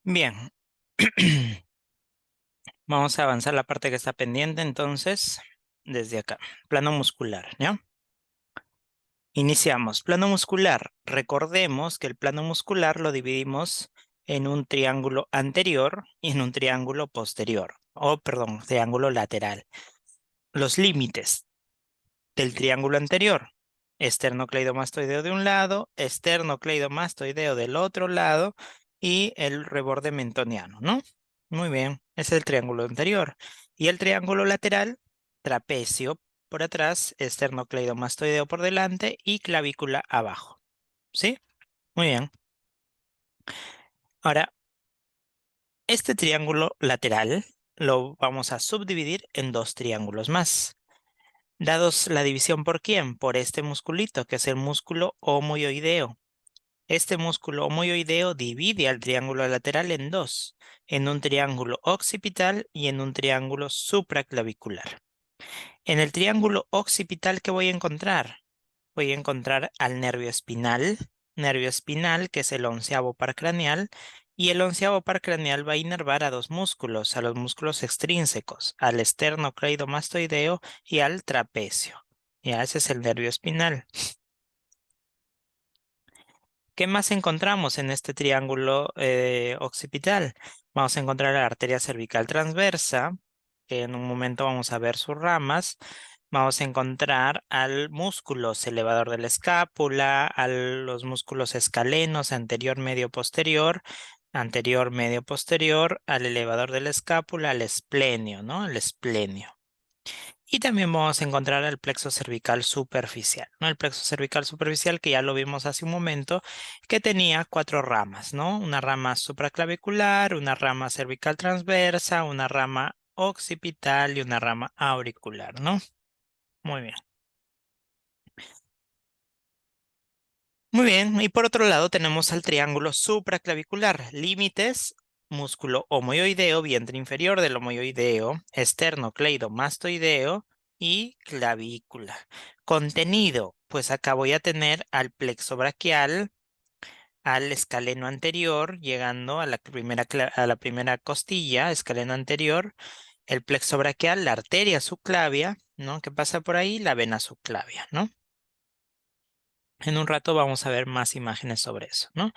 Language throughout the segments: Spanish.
Bien, vamos a avanzar la parte que está pendiente entonces, desde acá. Plano muscular, ¿ya? Iniciamos. Plano muscular. Recordemos que el plano muscular lo dividimos en un triángulo anterior y en un triángulo posterior. O, perdón, triángulo lateral. Los límites del triángulo anterior. Esternocleidomastoideo de un lado, esternocleidomastoideo del otro lado y el reborde mentoniano, ¿no? Muy bien, es el triángulo anterior. Y el triángulo lateral, trapecio por atrás, esternocleidomastoideo por delante y clavícula abajo. ¿Sí? Muy bien. Ahora, este triángulo lateral lo vamos a subdividir en dos triángulos más. Dados la división por quién, por este musculito, que es el músculo homoioideo. Este músculo homoioideo divide al triángulo lateral en dos, en un triángulo occipital y en un triángulo supraclavicular. En el triángulo occipital, ¿qué voy a encontrar? Voy a encontrar al nervio espinal, que es el onceavo par craneal, y el onceavo par craneal va a inervar a dos músculos, a los músculos extrínsecos, al esternocleidomastoideo y al trapecio. Ya, ese es el nervio espinal. ¿Qué más encontramos en este triángulo occipital? Vamos a encontrar la arteria cervical transversa, que en un momento vamos a ver sus ramas. Vamos a encontrar al músculo elevador de la escápula, a los músculos escalenos anterior, medio, posterior, al elevador de la escápula, al esplenio, ¿no? El esplenio. Y también vamos a encontrar el plexo cervical superficial, ¿no? El plexo cervical superficial que ya lo vimos hace un momento, que tenía cuatro ramas, ¿no? Una rama supraclavicular, una rama cervical transversa, una rama occipital y una rama auricular, ¿no? Muy bien. Muy bien. Y por otro lado tenemos al triángulo supraclavicular. Límites, músculo homoioideo, vientre inferior del homoioideo, esternocleidomastoideo y clavícula. Contenido, pues acá voy a tener al plexo braquial, al escaleno anterior, llegando a a la primera costilla, escaleno anterior, el plexo braquial, la arteria subclavia, ¿no? ¿Qué pasa por ahí? La vena subclavia, ¿no? En un rato vamos a ver más imágenes sobre eso, ¿no?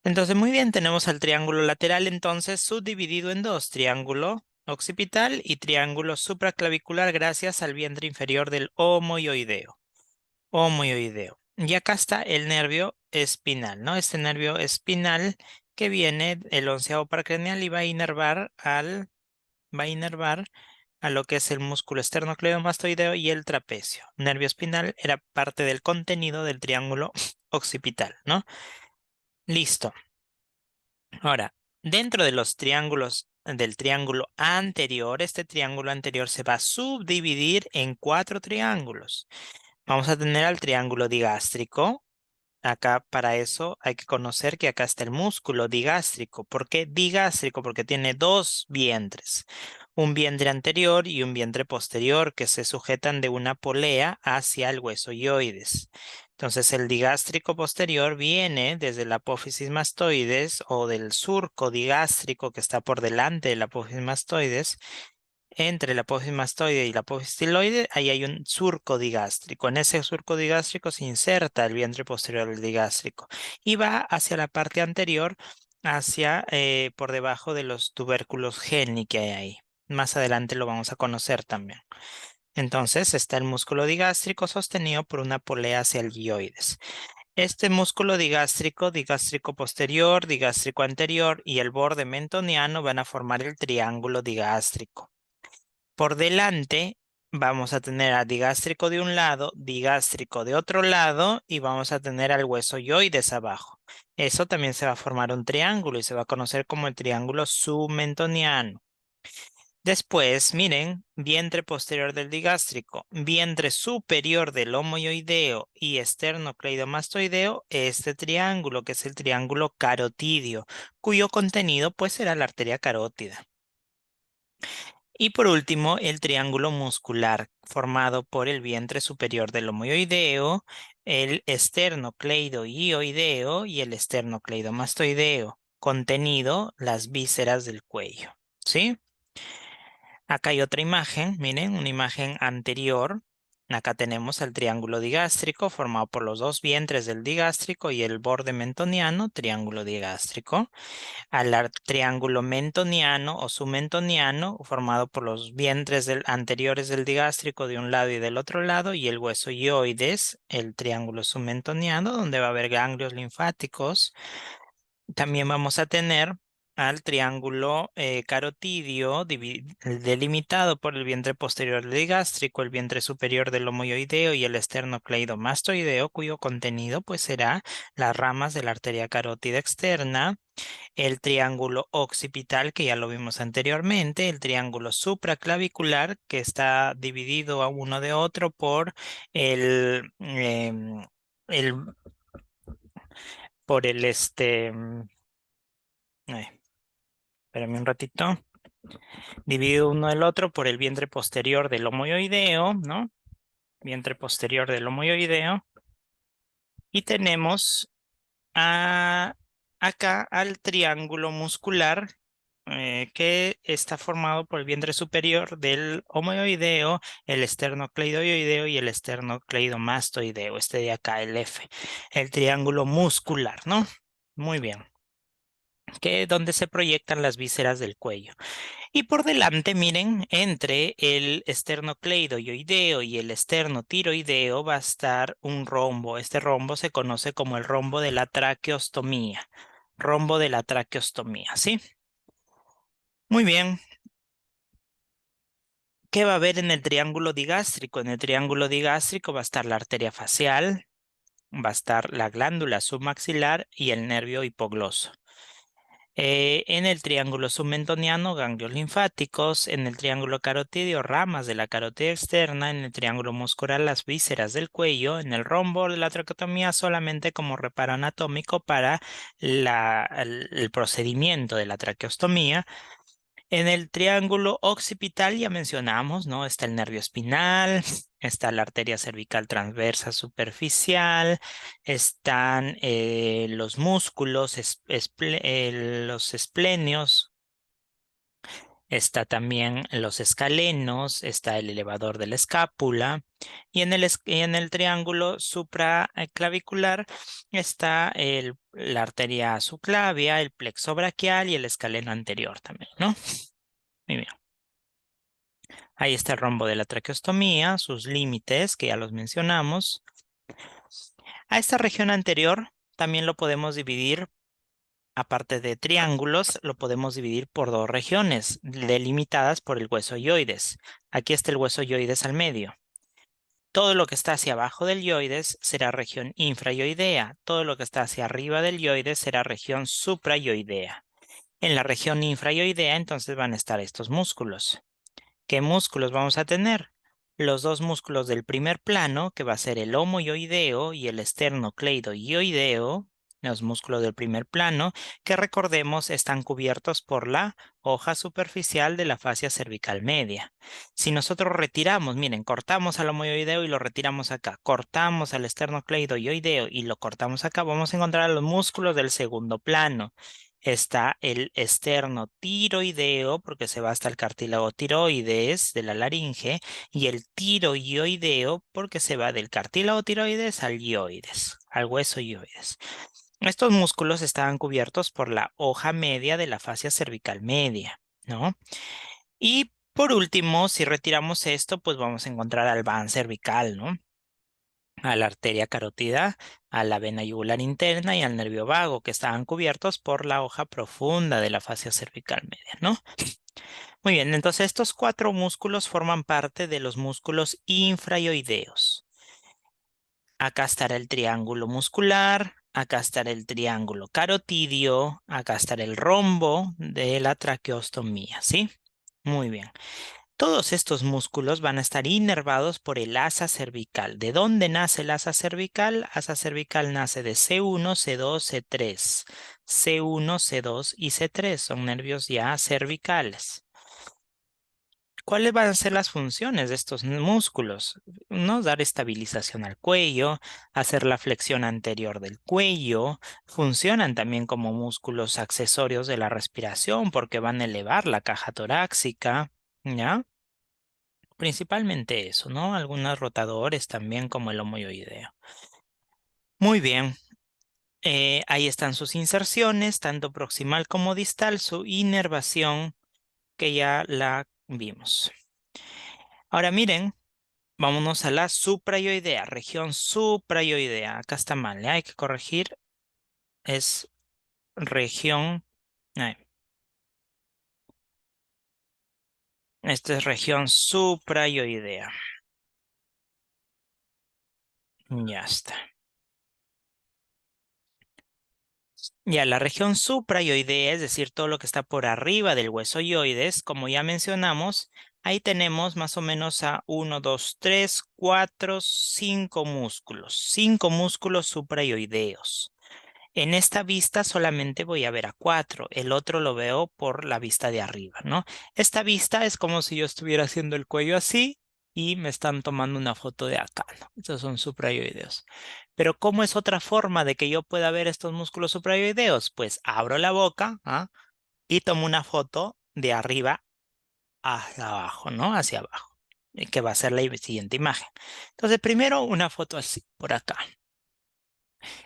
Entonces, muy bien, tenemos al triángulo lateral entonces subdividido en dos, triángulo occipital y triángulo supraclavicular gracias al vientre inferior del homoioideo. Homoioideo. Y acá está el nervio espinal, ¿no? Este nervio espinal que viene el onceavo par craneal y va a inervar a lo que es el músculo esternocleidomastoideo y el trapecio. Nervio espinal era parte del contenido del triángulo occipital, ¿no? Listo. Ahora, dentro de los triángulos del triángulo anterior, este triángulo anterior se va a subdividir en cuatro triángulos. Vamos a tener al triángulo digástrico. Acá para eso hay que conocer que acá está el músculo digástrico. ¿Por qué digástrico? Porque tiene dos vientres, un vientre anterior y un vientre posterior que se sujetan de una polea hacia el hueso ioides. Entonces el digástrico posterior viene desde la apófisis mastoides o del surco digástrico que está por delante de la apófisis mastoides. Entre la apófisis mastoide y la apófisis tiloide, ahí hay un surco digástrico. En ese surco digástrico se inserta el vientre posterior del digástrico y va hacia la parte anterior, hacia por debajo de los tubérculos Henle que hay ahí. Más adelante lo vamos a conocer también. Entonces está el músculo digástrico sostenido por una polea hacia el guioides. Este músculo digástrico, digástrico posterior, digástrico anterior y el borde mentoniano van a formar el triángulo digástrico. Por delante vamos a tener a digástrico de un lado, digástrico de otro lado y vamos a tener al hueso yoides abajo. Eso también se va a formar un triángulo y se va a conocer como el triángulo submentoniano. Después, miren, vientre posterior del digástrico, vientre superior del homoioideo y esternocleidomastoideo, este triángulo que es el triángulo carotidio, cuyo contenido pues será la arteria carótida. Y por último, el triángulo muscular, formado por el vientre superior del homoioideo, el esternocleidoioideo y el esternocleidomastoideo. contenido las vísceras del cuello, ¿sí? Acá hay otra imagen, miren, una imagen anterior. Acá tenemos el triángulo digástrico formado por los dos vientres del digástrico y el borde mentoniano, triángulo digástrico. Triángulo mentoniano o submentoniano formado por los vientres anteriores del digástrico de un lado y del otro lado y el hueso yoides, el triángulo submentoniano, donde va a haber ganglios linfáticos. También vamos a tener al triángulo carotidio delimitado por el vientre posterior del gástrico, el vientre superior del homoyoideo y el esternocleidomastoideo, cuyo contenido pues será las ramas de la arteria carótida externa, el triángulo occipital que ya lo vimos anteriormente, el triángulo supraclavicular que está dividido a uno de otro por el, el por el espérame un ratito. Dividido uno del otro por el vientre posterior del homoyoideo, ¿no? Vientre posterior del homoyoideo. Y tenemos acá al triángulo muscular que está formado por el vientre superior del homoyoideo, el esternocleidoideo y el esternocleidomastoideo. Este de acá, el F. El triángulo muscular, ¿no? Muy bien. Donde se proyectan las vísceras del cuello. Y por delante, miren, entre el esternocleidoideo y el esternotiroideo va a estar un rombo. Este rombo se conoce como el rombo de la traqueostomía. Rombo de la traqueostomía, ¿sí? Muy bien. ¿Qué va a haber en el triángulo digástrico? En el triángulo digástrico va a estar la arteria facial, va a estar la glándula submaxilar y el nervio hipogloso. En el triángulo submentoniano, ganglios linfáticos. En el triángulo carotidio, ramas de la carótida externa. En el triángulo muscular, las vísceras del cuello. En el rombo de la traqueotomía, solamente como reparo anatómico para el procedimiento de la traqueostomía. En el triángulo occipital ya mencionamos, ¿no? Está el nervio espinal, está la arteria cervical transversa superficial, están los músculos, los esplenios, está también los escalenos, está el elevador de la escápula y y en el triángulo supraclavicular está la arteria subclavia, el plexo braquial y el escaleno anterior también, ¿no? Muy bien. Ahí está el rombo de la traqueostomía, sus límites, que ya los mencionamos. A esta región anterior también lo podemos dividir, aparte de triángulos, lo podemos dividir por dos regiones, delimitadas por el hueso yoides. Aquí está el hueso yoides al medio. Todo lo que está hacia abajo del yoides será región infrayoidea. Todo lo que está hacia arriba del yoides será región suprayoidea. En la región infrayoidea entonces van a estar estos músculos. ¿Qué músculos vamos a tener? Los dos músculos del primer plano, que va a ser el homoyoideo y el esternocleidoideo, los músculos del primer plano, que recordemos están cubiertos por la hoja superficial de la fascia cervical media. Si nosotros retiramos, miren, cortamos al homoyoideo y lo retiramos acá, cortamos al esternocleidoideo y lo cortamos acá, vamos a encontrar los músculos del segundo plano. Está el esternotiroideo, porque se va hasta el cartílago tiroides de la laringe, y el tiroioideo, porque se va del cartílago tiroides al yoides, al hueso yoides. Estos músculos estaban cubiertos por la hoja media de la fascia cervical media, ¿no? Y por último, si retiramos esto, pues vamos a encontrar al van cervical, ¿no? A la arteria carótida, a la vena yugular interna y al nervio vago, que estaban cubiertos por la hoja profunda de la fascia cervical media, ¿no? Muy bien, entonces estos cuatro músculos forman parte de los músculos infrayoideos. Acá estará el triángulo muscular, acá estará el triángulo carotidio, acá estará el rombo de la traqueostomía, ¿sí? Muy bien. Todos estos músculos van a estar inervados por el asa cervical. ¿De dónde nace el asa cervical? Asa cervical nace de C1, C2, C3. C1, C2 y C3 son nervios ya cervicales. ¿Cuáles van a ser las funciones de estos músculos? ¿No? Dar estabilización al cuello, hacer la flexión anterior del cuello. Funcionan también como músculos accesorios de la respiración porque van a elevar la caja torácica, ¿ya? Principalmente eso, ¿no? Algunos rotadores también como el homoyoideo. Muy bien. Ahí están sus inserciones, tanto proximal como distal, su inervación, que ya la vimos. Ahora miren, vámonos a la suprayoidea, región suprayoidea. Acá está mal, ¿eh? Hay que corregir. Es región. ay, Esta es región suprayoidea. Ya está. Ya la región suprayoidea, es decir, todo lo que está por arriba del hueso yoides, como ya mencionamos, ahí tenemos más o menos a 5 músculos. 5 músculos suprayoideos. En esta vista solamente voy a ver a 4, el otro lo veo por la vista de arriba, ¿no? Esta vista es como si yo estuviera haciendo el cuello así y me están tomando una foto de acá, ¿no? Estos son suprayoideos. Pero ¿cómo es otra forma de que yo pueda ver estos músculos suprayoideos? Pues abro la boca, ¿ah? Y tomo una foto de arriba hacia abajo, ¿no? Hacia abajo, que va a ser la siguiente imagen. Entonces, primero una foto así, por acá.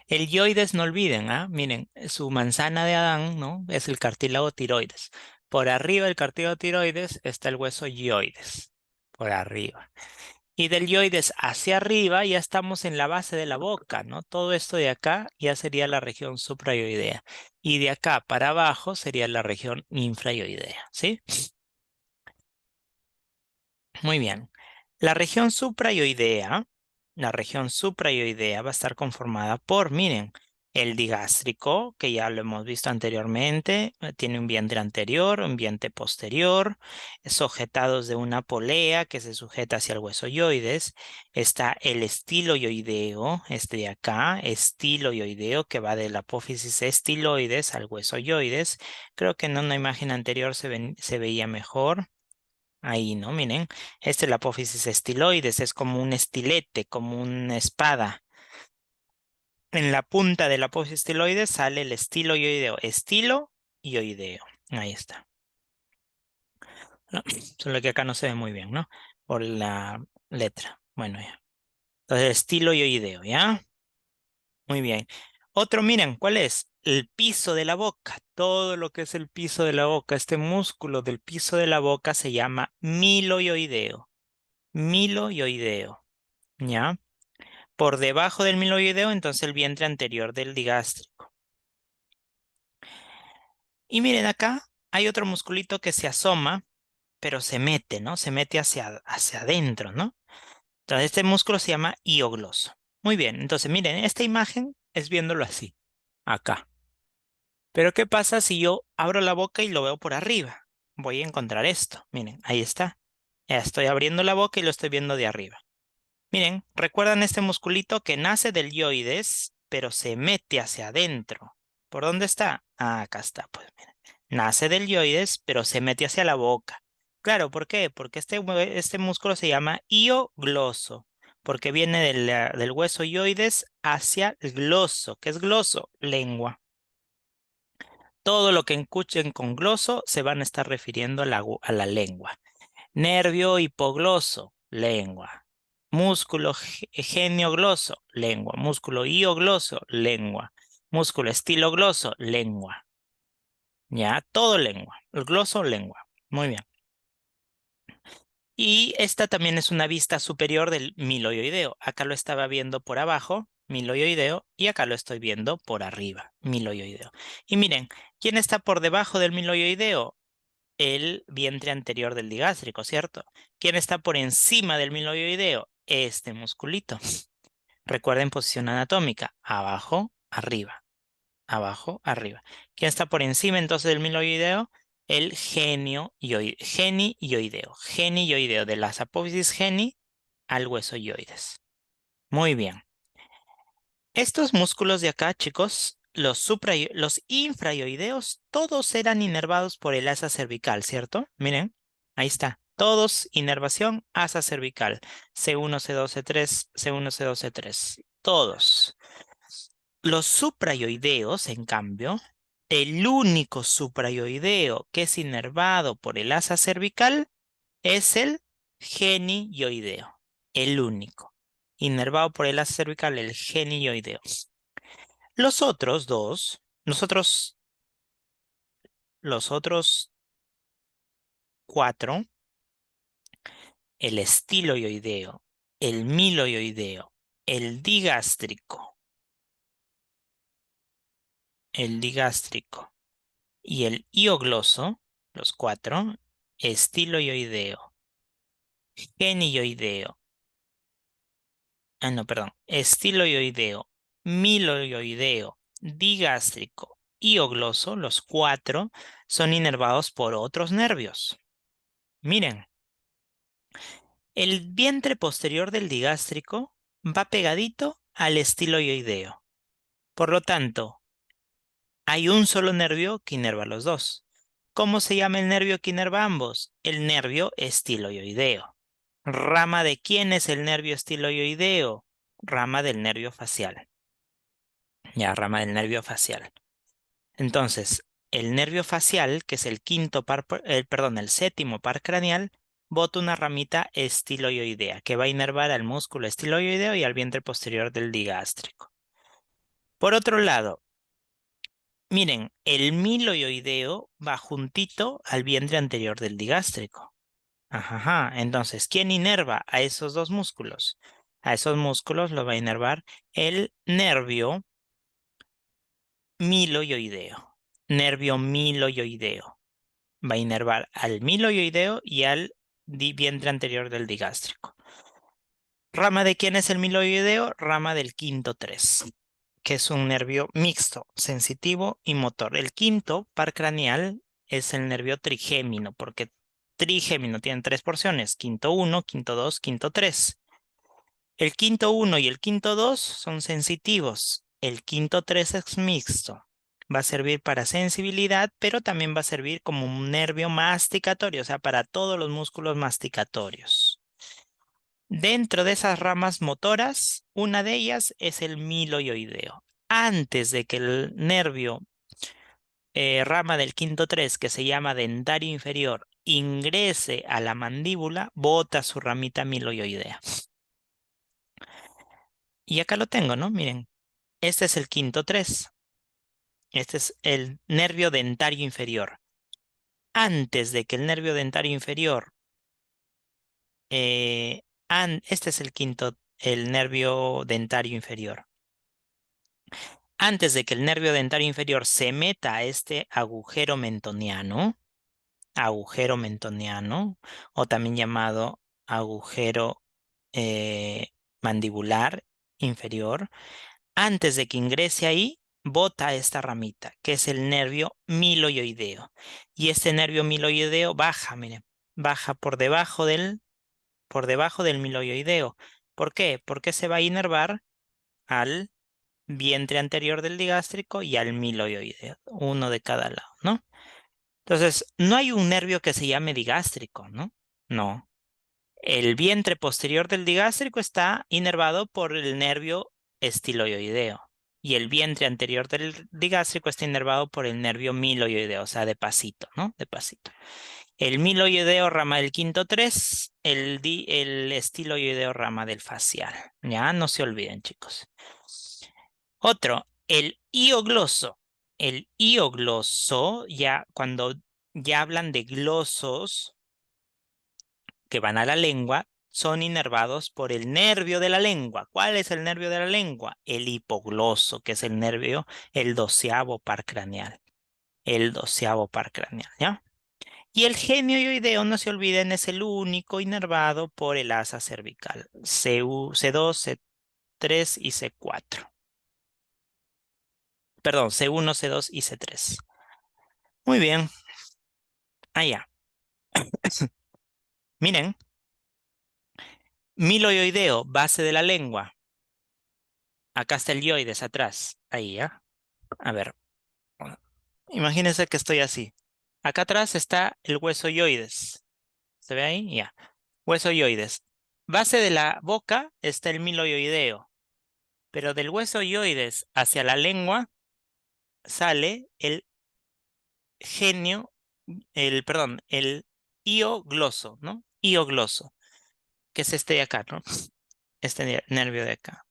El yoides, no olviden, ¿ah? Miren, su manzana de Adán, ¿no? Es el cartílago tiroides. Por arriba del cartílago tiroides está el hueso yoides. Por arriba. Y del yoides hacia arriba ya estamos en la base de la boca, ¿no? Todo esto de acá ya sería la región suprayoidea. Y de acá para abajo sería la región infrayoidea, ¿sí? Muy bien. La región suprayoidea va a estar conformada por, miren, el digástrico, que ya lo hemos visto anteriormente, tiene un vientre anterior, un vientre posterior, sujetados de una polea que se sujeta hacia el hueso yoides. Está el estiloyoideo, este de acá, estiloyoideo, que va de la apófisis estiloides al hueso yoides. Creo que en una imagen anterior se veía mejor. Ahí, ¿no? Miren, esta es la apófisis estiloides, es como un estilete, como una espada. En la punta de la apófisis estiloides sale el estilo yoideo, estilo yoideo. Ahí está. ¿No? Solo que acá no se ve muy bien, ¿no? Por la letra. Bueno, ya. Entonces, estilo yoideo, ¿ya? Muy bien. Otro, miren, ¿cuál es? El piso de la boca. Todo lo que es el piso de la boca, este músculo del piso de la boca se llama miloyoideo. Miloyoideo. ¿Ya? Por debajo del miloideo, entonces el vientre anterior del digástrico. Y miren acá, hay otro musculito que se asoma, pero se mete, ¿no? Se mete hacia adentro, ¿no? Entonces este músculo se llama hiogloso. Muy bien, entonces miren, esta imagen es viéndolo así, acá. Pero ¿qué pasa si yo abro la boca y lo veo por arriba? Voy a encontrar esto. Miren, ahí está. Ya estoy abriendo la boca y lo estoy viendo de arriba. Miren, ¿recuerdan este musculito que nace del yoides, pero se mete hacia adentro? ¿Por dónde está? Ah, acá está, pues miren. Nace del yoides, pero se mete hacia la boca. Claro, ¿por qué? Porque este músculo se llama iogloso, porque viene del hueso yoides hacia el gloso. ¿Qué es gloso? Lengua. Todo lo que escuchen con gloso se van a estar refiriendo a la lengua. Nervio hipogloso, lengua. Músculo geniogloso, lengua. Músculo iogloso, lengua. Músculo estilogloso, lengua. Ya, todo lengua. El gloso, lengua. Muy bien. Y esta también es una vista superior del miloioideo. Acá lo estaba viendo por abajo, miloioideo, y acá lo estoy viendo por arriba, miloioideo. Y miren, ¿quién está por debajo del miloioideo? El vientre anterior del digástrico, ¿cierto? ¿Quién está por encima del miloioideo? Este musculito. Recuerden posición anatómica. Abajo, arriba. Abajo, arriba. ¿Quién está por encima entonces del miloioideo? El genioideo. Genioideo, de las apófisis geni al hueso yoides. Muy bien. Estos músculos de acá, chicos, los infrayoideos, todos eran inervados por el asa cervical, ¿cierto? Miren, ahí está. Todos inervación, asa cervical. C1, C2, C3, C1, C2, C3. Todos. Los suprayoideos, en cambio, el único suprayoideo que es inervado por el asa cervical es el genioideo. El único. Inervado por el asa cervical, el genioideo. Los otros dos, los otros cuatro, el estiloioideo, el miloioideo, el digástrico y el iogloso, los cuatro, estiloioideo, genioideo, no, perdón, estiloioideo, miloioideo, digástrico, iogloso, los cuatro son inervados por otros nervios. Miren, el vientre posterior del digástrico va pegadito al estiloioideo. Por lo tanto, hay un solo nervio que inerva los dos. ¿Cómo se llama el nervio que inerva ambos? El nervio estiloioideo. ¿Rama de quién es el nervio estiloioideo? Rama del nervio facial. Ya, rama del nervio facial. Entonces, el nervio facial, que es el el séptimo par craneal, bota una ramita estiloioidea que va a inervar al músculo estiloioideo y al vientre posterior del digástrico. Por otro lado, miren, el miloioideo va juntito al vientre anterior del digástrico. Ajá, entonces, ¿quién inerva a esos dos músculos? A esos músculos lo va a inervar el nervio miloioideo. Nervio miloioideo. Va a inervar al miloioideo y al vientre anterior del digástrico. ¿Rama de quién es el miloioideo? Rama del quinto 3, que es un nervio mixto, sensitivo y motor. El quinto par craneal es el nervio trigémino, porque trigémino tiene tres porciones, quinto 1, quinto 2, quinto 3. El quinto 1 y el quinto 2 son sensitivos. El quinto 3 es mixto. Va a servir para sensibilidad, pero también va a servir como un nervio masticatorio, o sea, para todos los músculos masticatorios. Dentro de esas ramas motoras, una de ellas es el miloioideo. Antes de que el nervio rama del quinto 3, que se llama dentario inferior, ingrese a la mandíbula, bota su ramita miloioidea. Y acá lo tengo, ¿no? Miren, este es el quinto 3. Este es el nervio dentario inferior. Antes de que el nervio dentario inferior, este es el quinto, el nervio dentario inferior. Antes de que el nervio dentario inferior se meta a este agujero mentoniano, o también llamado agujero eh, mandibular inferior, antes de que ingrese ahí, bota esta ramita, que es el nervio miloioideo. Y este nervio miloioideo baja, miren, baja por debajo del miloioideo. ¿Por qué? Porque se va a inervar al vientre anterior del digástrico y al miloioideo, uno de cada lado, ¿no? Entonces, no hay un nervio que se llame digástrico, ¿no? No. El vientre posterior del digástrico está inervado por el nervio estiloioideo y el vientre anterior del digástrico está inervado por el nervio miloioideo, o sea, de pasito, ¿no? De pasito. El miloioideo rama del quinto 3, el estiloioideo rama del facial. Ya, no se olviden, chicos. Otro, el iogloso. El iogloso, ya cuando ya hablan de glosos que van a la lengua, son inervados por el nervio de la lengua. ¿Cuál es el nervio de la lengua? El hipogloso, que es el nervio, el doceavo par craneal. El doceavo par craneal, ¿ya? Y el genioideo, no se olviden, es el único inervado por el asa cervical. C2, C3 y C4. Perdón, C1, C2 y C3. Muy bien. Allá. Miren, miloioideo, base de la lengua. Acá está el yoides atrás. Ahí, ¿ya? A ver, imagínense que estoy así. Acá atrás está el hueso yoides. ¿Se ve ahí? Ya. Hueso yoides. Base de la boca está el miloioideo, pero del hueso yoides hacia la lengua sale el genio, perdón, el iogloso, ¿no? Iogloso, que es este de acá, ¿no? Este nervio de acá.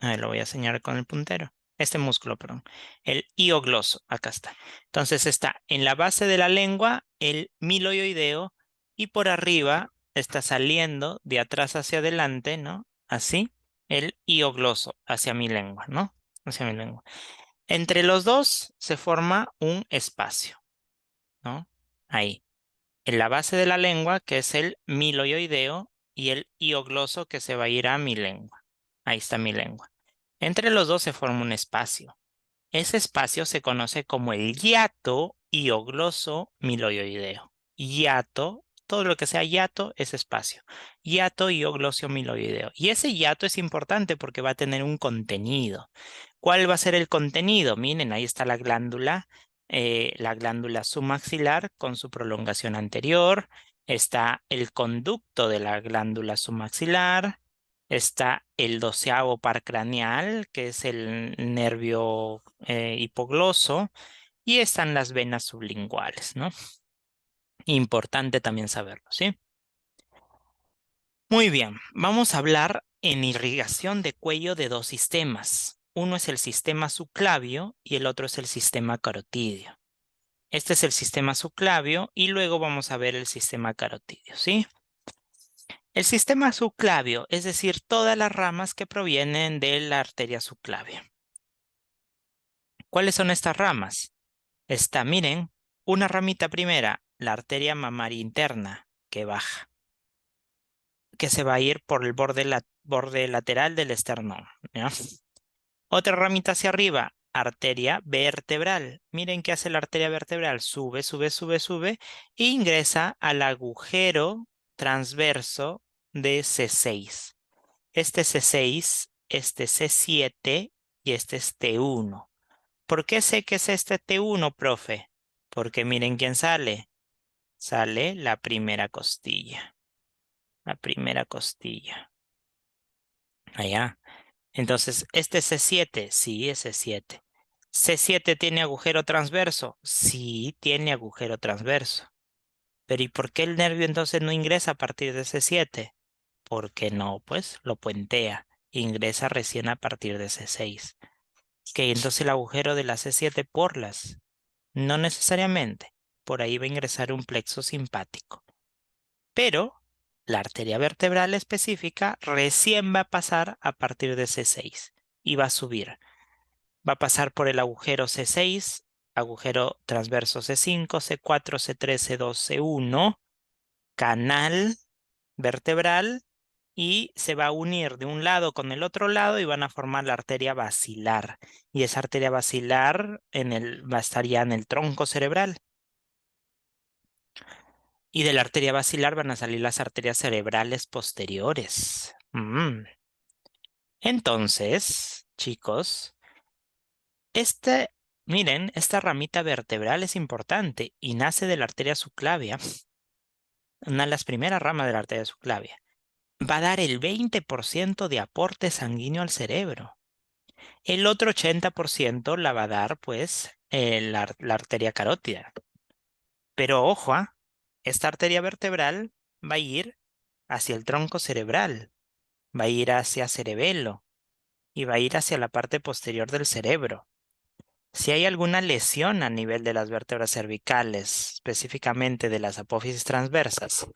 A ver, lo voy a señalar con el puntero. Este músculo, perdón. El iogloso, acá está. Entonces está en la base de la lengua el miloioideo y por arriba está saliendo de atrás hacia adelante, ¿no? Así, el iogloso hacia mi lengua, ¿no? Hacia mi lengua. Entre los dos se forma un espacio, ¿no? Ahí. En la base de la lengua, que es el miloioideo, y el iogloso que se va a ir a mi lengua. Ahí está mi lengua. Entre los dos se forma un espacio. Ese espacio se conoce como el hiato iogloso miloioideo. Hiato, todo lo que sea hiato es espacio. Hiato iogloso miloioideo. Y ese hiato es importante porque va a tener un contenido. ¿Cuál va a ser el contenido? Miren, ahí está la glándula submaxilar con su prolongación anterior. Está el conducto de la glándula submaxilar. Está el doceavo par craneal, que es el nervio hipogloso, y están las venas sublinguales, ¿no? Importante también saberlo, ¿sí? Muy bien, vamos a hablar en irrigación de cuello de dos sistemas. Uno es el sistema subclavio y el otro es el sistema carotidio. Este es el sistema subclavio y luego vamos a ver el sistema carotidio, ¿sí? El sistema subclavio, es decir, todas las ramas que provienen de la arteria subclavia. ¿Cuáles son estas ramas? Está, miren, una ramita primera, la arteria mamaria interna, que baja, que se va a ir por el borde lateral del esternón, ¿ya? Otra ramita hacia arriba, arteria vertebral. Miren qué hace la arteria vertebral. Sube, sube, sube, sube e ingresa al agujero transverso de C6. Este C6, este C7 y este es T1. ¿Por qué sé que es este T1, profe? Porque miren quién sale. Sale la primera costilla. La primera costilla. Allá. Entonces, este C7, sí, es C7. ¿C7 tiene agujero transverso? Sí, tiene agujero transverso. Pero ¿y por qué el nervio entonces no ingresa a partir de C7? Porque no, pues lo puentea. Ingresa recién a partir de C6. Que entonces el agujero de la C7 por las. No necesariamente. Por ahí va a ingresar un plexo simpático. Pero la arteria vertebral específica recién va a pasar a partir de C6 y va a subir. Va a pasar por el agujero C6, agujero transverso C5, C4, C3, C2, C1, canal vertebral y se va a unir de un lado con el otro lado y van a formar la arteria basilar. Y esa arteria basilar va a estar ya en el tronco cerebral. Y de la arteria basilar van a salir las arterias cerebrales posteriores. Entonces, chicos, este, miren, esta ramita vertebral es importante y nace de la arteria subclavia, una de las primeras ramas de la arteria subclavia. Va a dar el 20% de aporte sanguíneo al cerebro. El otro 80% la va a dar, pues, la arteria carótida. Pero ojo, esta arteria vertebral va a ir hacia el tronco cerebral, va a ir hacia cerebelo y va a ir hacia la parte posterior del cerebro. Si hay alguna lesión a nivel de las vértebras cervicales, específicamente de las apófisis transversas,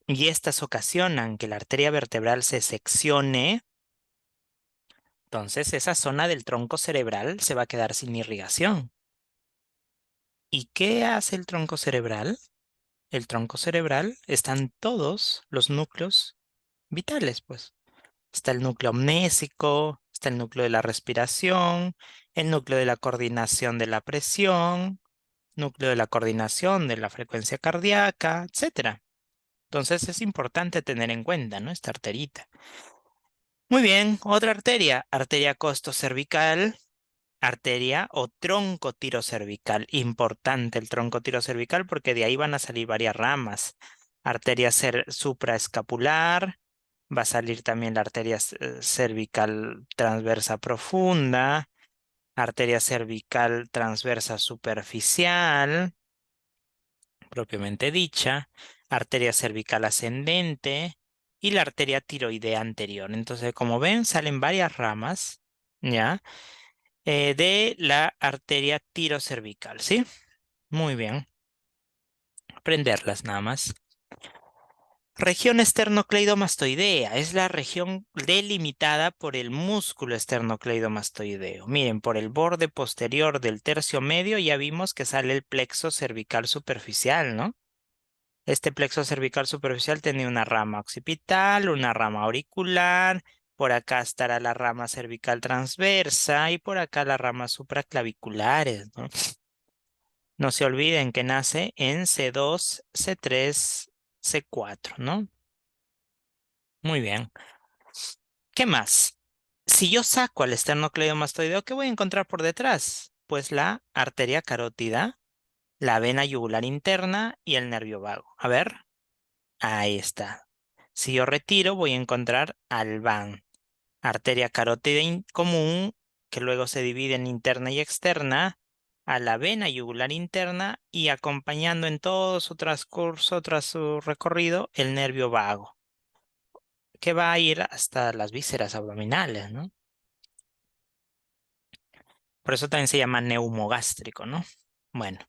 y estas ocasionan que la arteria vertebral se seccione, entonces esa zona del tronco cerebral se va a quedar sin irrigación. ¿Y qué hace el tronco cerebral? El tronco cerebral están todos los núcleos vitales, pues. Está el núcleo amnésico, está el núcleo de la respiración, el núcleo de la coordinación de la presión, núcleo de la coordinación de la frecuencia cardíaca, etcétera. Entonces es importante tener en cuenta, ¿no? Esta arterita. Muy bien, otra arteria, arteria costocervical, arteria o tronco tirocervical. Importante el tronco tirocervical porque de ahí van a salir varias ramas. Arteria supraescapular, va a salir también la arteria cervical transversa profunda, arteria cervical transversa superficial, propiamente dicha, arteria cervical ascendente y la arteria tiroidea anterior. Entonces, como ven, salen varias ramas, ¿ya? De la arteria tirocervical, ¿sí? Muy bien, aprenderlas nada más. Región esternocleidomastoidea es la región delimitada por el músculo esternocleidomastoideo. Miren, por el borde posterior del tercio medio ya vimos que sale el plexo cervical superficial, ¿no? Este plexo cervical superficial tenía una rama occipital, una rama auricular, por acá estará la rama cervical transversa y por acá las ramas supraclaviculares, ¿no? No se olviden que nace en C2, C3, C4, ¿no? Muy bien. ¿Qué más? Si yo saco al esternocleidomastoideo, ¿qué voy a encontrar por detrás? Pues la arteria carótida, la vena yugular interna y el nervio vago. A ver, ahí está. Si yo retiro, voy a encontrar al van, arteria carótida común, que luego se divide en interna y externa, a la vena yugular interna y acompañando en todo su transcurso, tras su recorrido, el nervio vago, que va a ir hasta las vísceras abdominales, ¿no? Por eso también se llama neumogástrico, ¿no? Bueno,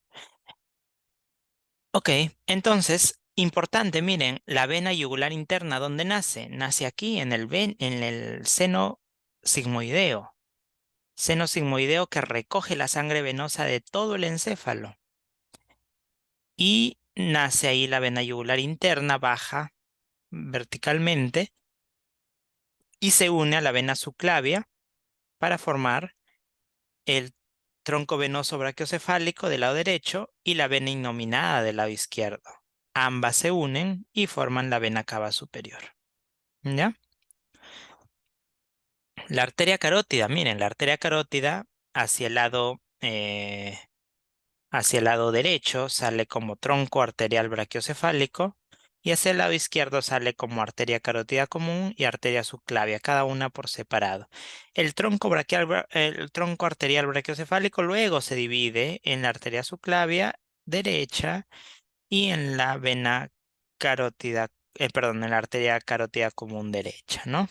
ok, entonces, importante, miren, la vena yugular interna, ¿dónde nace? Nace aquí, en el seno sigmoideo que recoge la sangre venosa de todo el encéfalo. Y nace ahí la vena yugular interna, baja verticalmente y se une a la vena subclavia para formar el tronco venoso brachiocefálico del lado derecho y la vena innominada del lado izquierdo. Ambas se unen y forman la vena cava superior. ¿Ya? La arteria carótida, miren, la arteria carótida hacia el lado, hacia el lado derecho sale como tronco arterial brachiocefálico y hacia el lado izquierdo sale como arteria carótida común y arteria subclavia, cada una por separado. El tronco arterial brachiocefálico luego se divide en la arteria subclavia derecha y en la vena carótida, perdón, en la arteria carótida común derecha, ¿no?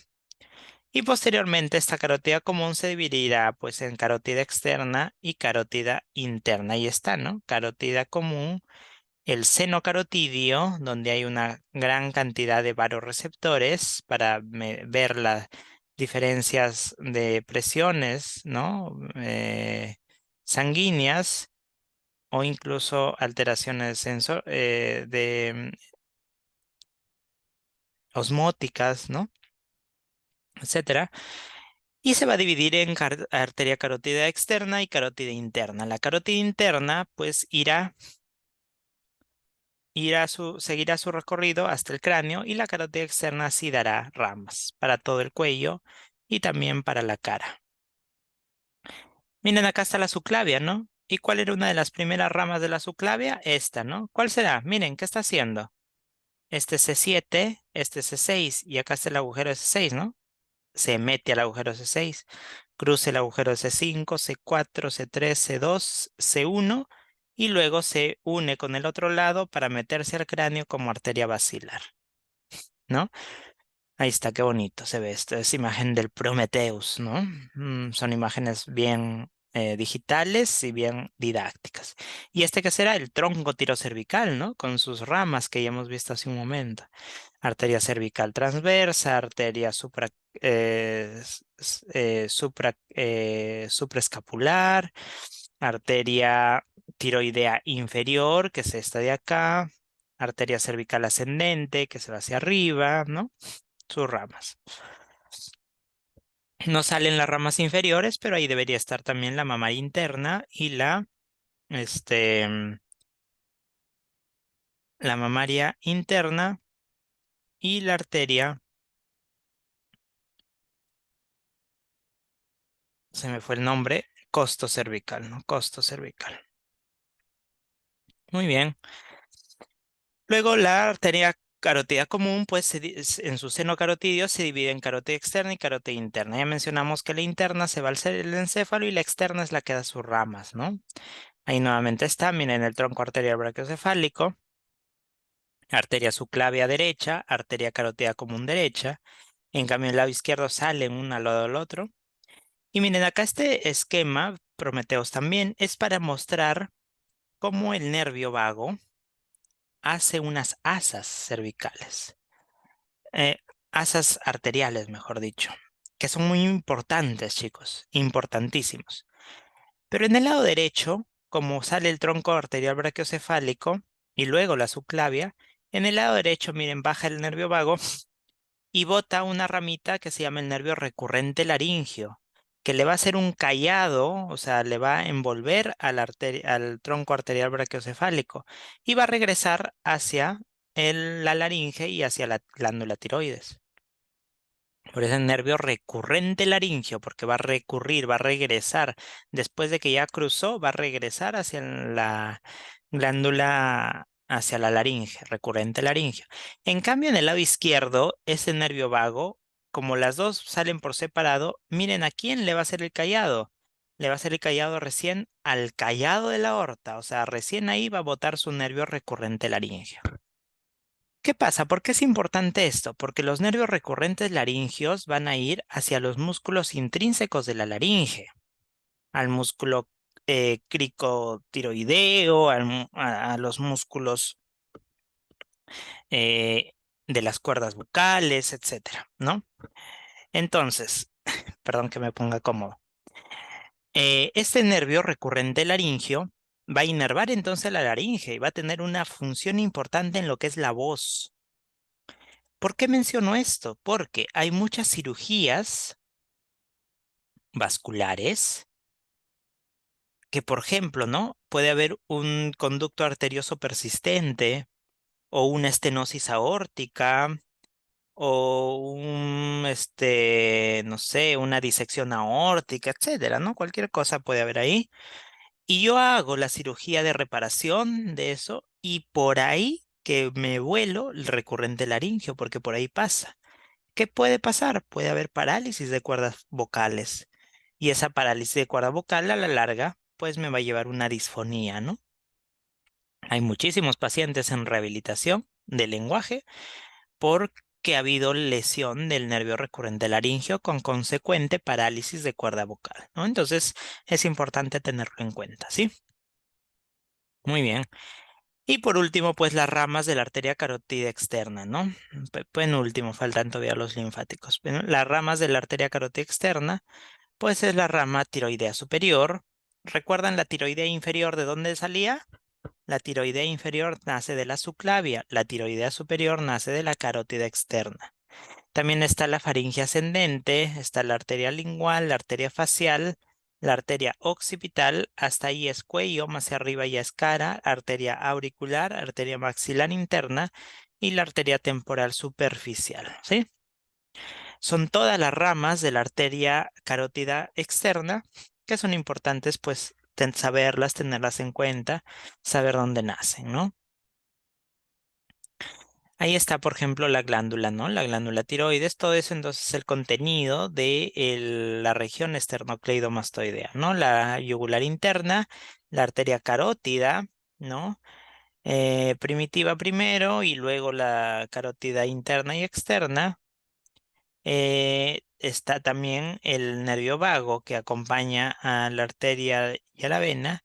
Y posteriormente esta carótida común se dividirá pues en carótida externa y carótida interna. Ahí está, ¿no? Carótida común, el seno carotidio, donde hay una gran cantidad de varoreceptores para ver las diferencias de presiones, ¿no? Sanguíneas o incluso alteraciones de osmóticas, ¿no? Etcétera. Y se va a dividir en arteria carótida externa y carótida interna. La carótida interna, pues, seguirá su recorrido hasta el cráneo y la carótida externa sí dará ramas para todo el cuello y también para la cara. Miren, acá está la subclavia, ¿no? ¿Y cuál era una de las primeras ramas de la subclavia? Esta, ¿no? ¿Cuál será? Miren, ¿qué está haciendo? Este es C7, este es C6 y acá está el agujero de C6, ¿no? Se mete al agujero C6, cruza el agujero C5, C4, C3, C2, C1 y luego se une con el otro lado para meterse al cráneo como arteria basilar, ¿no? Ahí está, qué bonito se ve esto. Es imagen del Prometheus, ¿no? Son imágenes bien digitales y bien didácticas. Y este que será el tronco tirocervical, ¿no? Con sus ramas que ya hemos visto hace un momento. Arteria cervical transversa, arteria supraescapular, arteria tiroidea inferior, que es esta de acá, arteria cervical ascendente, que se va hacia arriba, ¿no? Sus ramas. No salen las ramas inferiores, pero ahí debería estar también la mamaria interna y este, la mamaria interna y la arteria, se me fue el nombre, costo cervical, ¿no? Costo cervical. Muy bien. Luego la arteria carótida común, pues en su seno carotidio se divide en carótida externa y carótida interna. Ya mencionamos que la interna se va al el encéfalo y la externa es la que da sus ramas, ¿no? Ahí nuevamente está, miren el tronco arterial brachiocefálico, arteria subclavia derecha, arteria carótida común derecha. En cambio, el lado izquierdo sale uno al lado del otro. Y miren, acá este esquema, Prometeos también, es para mostrar cómo el nervio vago hace unas asas cervicales, eh, asas arteriales, mejor dicho, que son muy importantes, chicos, importantísimos. Pero en el lado derecho, como sale el tronco arterial brachiocefálico y luego la subclavia, en el lado derecho, miren, baja el nervio vago y bota una ramita que se llama el nervio recurrente laringio, que le va a hacer un callado, o sea, le va a envolver al tronco arterial brachiocefálico y va a regresar hacia la laringe y hacia la glándula tiroides. Por ese nervio recurrente laringio, porque va a recurrir, va a regresar. Después de que ya cruzó, va a regresar hacia la glándula, hacia la laringe, recurrente laringio. En cambio, en el lado izquierdo, ese nervio vago, como las dos salen por separado, miren a quién le va a hacer el callado. Le va a hacer el callado recién al callado de la aorta, o sea, recién ahí va a botar su nervio recurrente laringio. ¿Qué pasa? ¿Por qué es importante esto? Porque los nervios recurrentes laringios van a ir hacia los músculos intrínsecos de la laringe, al músculo cricotiroideo, a los músculos eh, de las cuerdas bucales, etcétera, ¿no? Entonces, perdón que me ponga cómodo. Este nervio recurrente laringio va a inervar entonces la laringe y va a tener una función importante en lo que es la voz. ¿Por qué menciono esto? Porque hay muchas cirugías vasculares que, por ejemplo, ¿no? Puede haber un conducto arterioso persistente o una estenosis aórtica o no sé, una disección aórtica, etcétera, ¿no? Cualquier cosa puede haber ahí. Y yo hago la cirugía de reparación de eso y por ahí que me vuelo el recurrente laringio, porque por ahí pasa. ¿Qué puede pasar? Puede haber parálisis de cuerdas vocales. Y esa parálisis de cuerda vocal a la larga, pues me va a llevar una disfonía, ¿no? Hay muchísimos pacientes en rehabilitación del lenguaje porque ha habido lesión del nervio recurrente laringio con consecuente parálisis de cuerda vocal, ¿no? Entonces es importante tenerlo en cuenta, ¿sí? Muy bien. Y por último, pues las ramas de la arteria carótida externa, ¿no? Penúltimo, faltan todavía los linfáticos. Las ramas de la arteria carótida externa, pues es la rama tiroidea superior. ¿Recuerdan la tiroidea inferior de dónde salía? La tiroidea inferior nace de la subclavia, la tiroidea superior nace de la carótida externa. También está la faringe ascendente, está la arteria lingual, la arteria facial, la arteria occipital, hasta ahí es cuello, más hacia arriba ya es cara, arteria auricular, arteria maxilar interna y la arteria temporal superficial, ¿sí? Son todas las ramas de la arteria carótida externa que son importantes, pues, saberlas, tenerlas en cuenta, saber dónde nacen, ¿no? Ahí está, por ejemplo, la glándula, ¿no? La glándula tiroides, todo eso entonces es el contenido de la región esternocleidomastoidea, ¿no? La yugular interna, la arteria carótida, ¿no? Primitiva primero y luego la carótida interna y externa. Está también el nervio vago que acompaña a la arteria y a la vena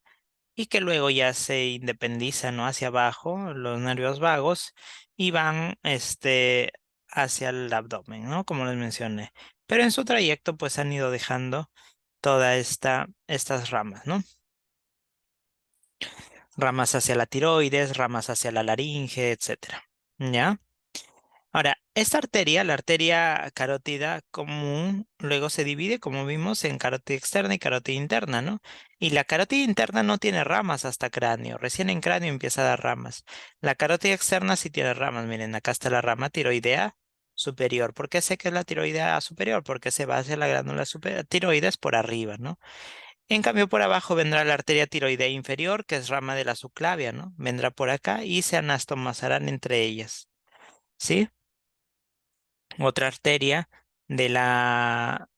y que luego ya se independiza, ¿no? Hacia abajo, los nervios vagos, y van, hacia el abdomen, ¿no? Como les mencioné. Pero en su trayecto, pues han ido dejando estas ramas, ¿no? Ramas hacia la tiroides, ramas hacia la laringe, etcétera. ¿Ya? Ahora, esta arteria, la arteria carótida común, luego se divide, como vimos, en carótida externa y carótida interna, ¿no? Y la carótida interna no tiene ramas hasta cráneo, recién en cráneo empieza a dar ramas. La carótida externa sí tiene ramas, miren, acá está la rama tiroidea superior. ¿Por qué sé que es la tiroidea superior? Porque se va hacia la glándula tiroides por arriba, ¿no? En cambio, por abajo vendrá la arteria tiroidea inferior, que es rama de la subclavia, ¿no? Vendrá por acá y se anastomosarán entre ellas, ¿sí? Otra arteria de la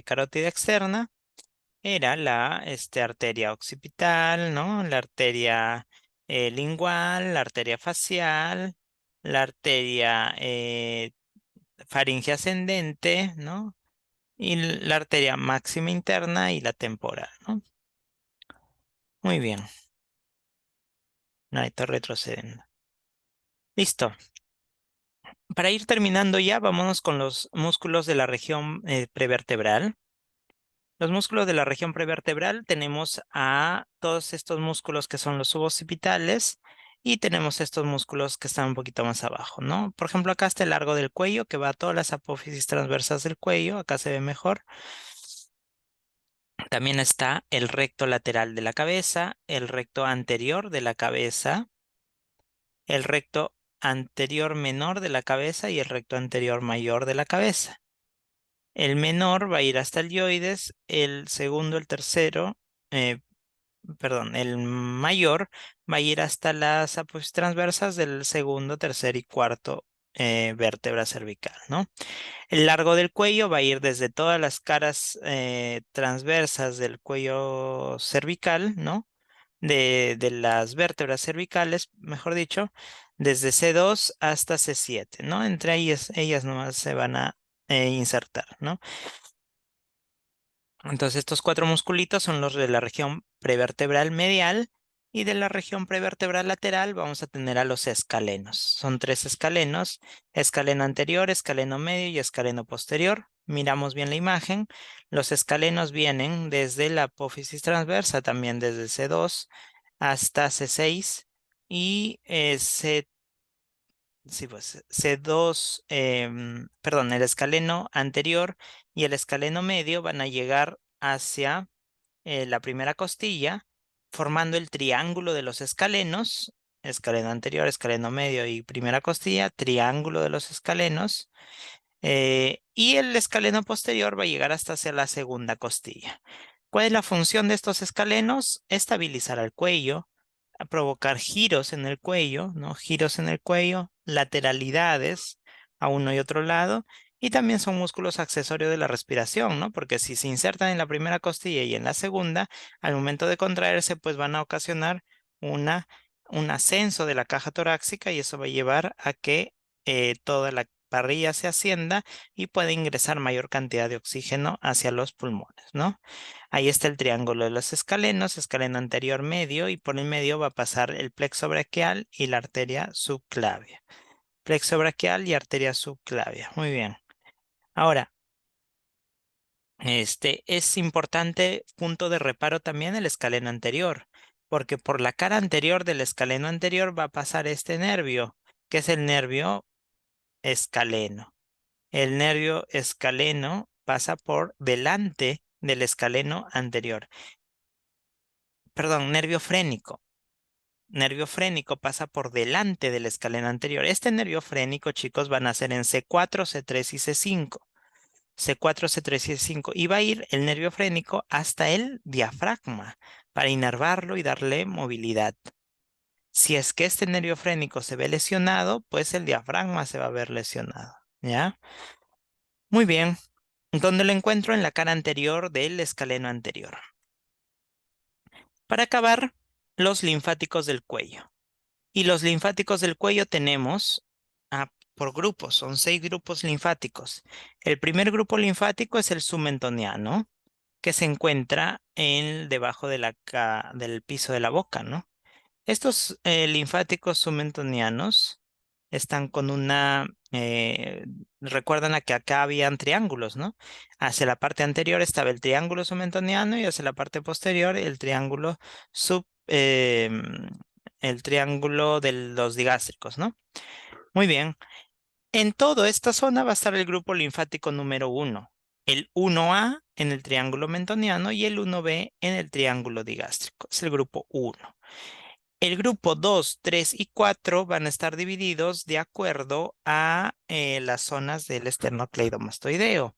carótida externa era la arteria occipital, ¿no? La arteria lingual, la arteria facial, la arteria faringe ascendente, ¿no? Y la arteria máxima interna y la temporal, ¿no? Muy bien. Ahí está retrocediendo. Listo. Para ir terminando ya, vámonos con los músculos de la región prevertebral. Los músculos de la región prevertebral tenemos a todos estos músculos que son los suboccipitales y tenemos estos músculos que están un poquito más abajo, ¿no? Por ejemplo, acá está el largo del cuello que va a todas las apófisis transversas del cuello. Acá se ve mejor. También está el recto lateral de la cabeza, el recto anterior de la cabeza, el recto anterior menor de la cabeza y el recto anterior mayor de la cabeza. El menor va a ir hasta el dioides, el segundo, el tercero, eh, perdón, el mayor va a ir hasta las apófisis transversas del segundo, tercer y cuarto vértebra cervical, ¿no? El largo del cuello va a ir desde todas las caras transversas del cuello cervical, ¿no? De las vértebras cervicales, mejor dicho, desde C2 hasta C7, ¿no? Entre ellas nomás se van a insertar, ¿no? Entonces, estos cuatro musculitos son los de la región prevertebral medial y de la región prevertebral lateral vamos a tener a los escalenos. Son tres escalenos, escaleno anterior, escaleno medio y escaleno posterior. Miramos bien la imagen. Los escalenos vienen desde la apófisis transversa, también desde C2 hasta C6 y sí, pues C2, perdón, el escaleno anterior y el escaleno medio van a llegar hacia la primera costilla, formando el triángulo de los escalenos, escaleno anterior, escaleno medio y primera costilla, triángulo de los escalenos, y el escaleno posterior va a llegar hasta hacia la segunda costilla. ¿Cuál es la función de estos escalenos? Estabilizar el cuello, a provocar giros en el cuello, ¿no? Giros en el cuello, lateralidades a uno y otro lado, y también son músculos accesorios de la respiración, ¿no? Porque si se insertan en la primera costilla y en la segunda, al momento de contraerse, pues van a ocasionar una, un ascenso de la caja torácica y eso va a llevar a que toda la parrilla se ascienda y pueda ingresar mayor cantidad de oxígeno hacia los pulmones, ¿no? Ahí está el triángulo de los escalenos, escaleno anterior medio, y por el medio va a pasar el plexo braquial y la arteria subclavia. Plexo braquial y arteria subclavia. Muy bien. Ahora, es importante punto de reparo también el escaleno anterior, porque por la cara anterior del escaleno anterior va a pasar este nervio, que es el nervio escaleno. El nervio escaleno pasa por delante del escaleno anterior. Perdón, nervio frénico. Nervio frénico pasa por delante del escaleno anterior. Este nervio frénico, chicos, van a ser en C4, C3 y C5. C4, C3 y C5. Y va a ir el nervio frénico hasta el diafragma para inervarlo y darle movilidad. Si es que este nervio frénico se ve lesionado, pues el diafragma se va a ver lesionado. ¿Ya? Muy bien. ¿Dónde lo encuentro? En la cara anterior del escaleno anterior. Para acabar, los linfáticos del cuello. Y los linfáticos del cuello tenemos por grupos, son 6 grupos linfáticos. El primer grupo linfático es el submentoniano, que se encuentra debajo de del piso de la boca, ¿no? Estos linfáticos submentonianos están con recuerdan a que acá habían triángulos, ¿no? Hacia la parte anterior estaba el triángulo submentoniano y hacia la parte posterior el triángulo de los digástricos, ¿no? Muy bien. En toda esta zona va a estar el grupo linfático número 1, el 1A en el triángulo mentoniano y el 1B en el triángulo digástrico. Es el grupo 1. El grupo 2, 3 y 4 van a estar divididos de acuerdo a las zonas del esternocleidomastoideo.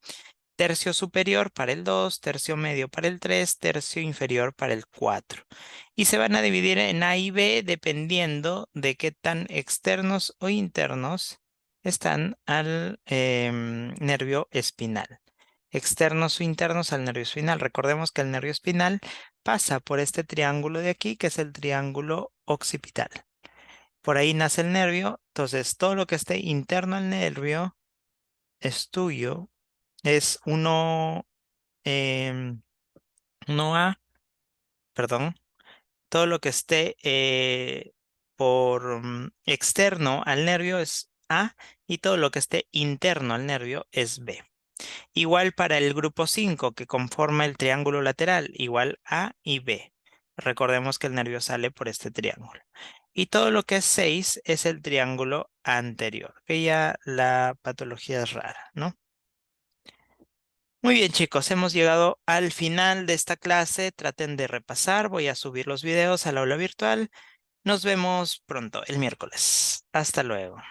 tercio superior para el 2, tercio medio para el 3, tercio inferior para el 4. Y se van a dividir en A y B dependiendo de qué tan externos o internos están al nervio espinal. Externos o internos al nervio espinal. Recordemos que el nervio espinal pasa por este triángulo de aquí, que es el triángulo occipital. Por ahí nace el nervio, entonces todo lo que esté interno al nervio es tuyo, es 1A, perdón, todo lo que esté por externo al nervio es A y todo lo que esté interno al nervio es B. Igual para el grupo 5 que conforma el triángulo lateral, igual A y B. Recordemos que el nervio sale por este triángulo. Y todo lo que es 6 es el triángulo anterior, que ya la patología es rara, ¿no? Muy bien, chicos, hemos llegado al final de esta clase. Traten de repasar. Voy a subir los videos al aula virtual. Nos vemos pronto, el miércoles. Hasta luego.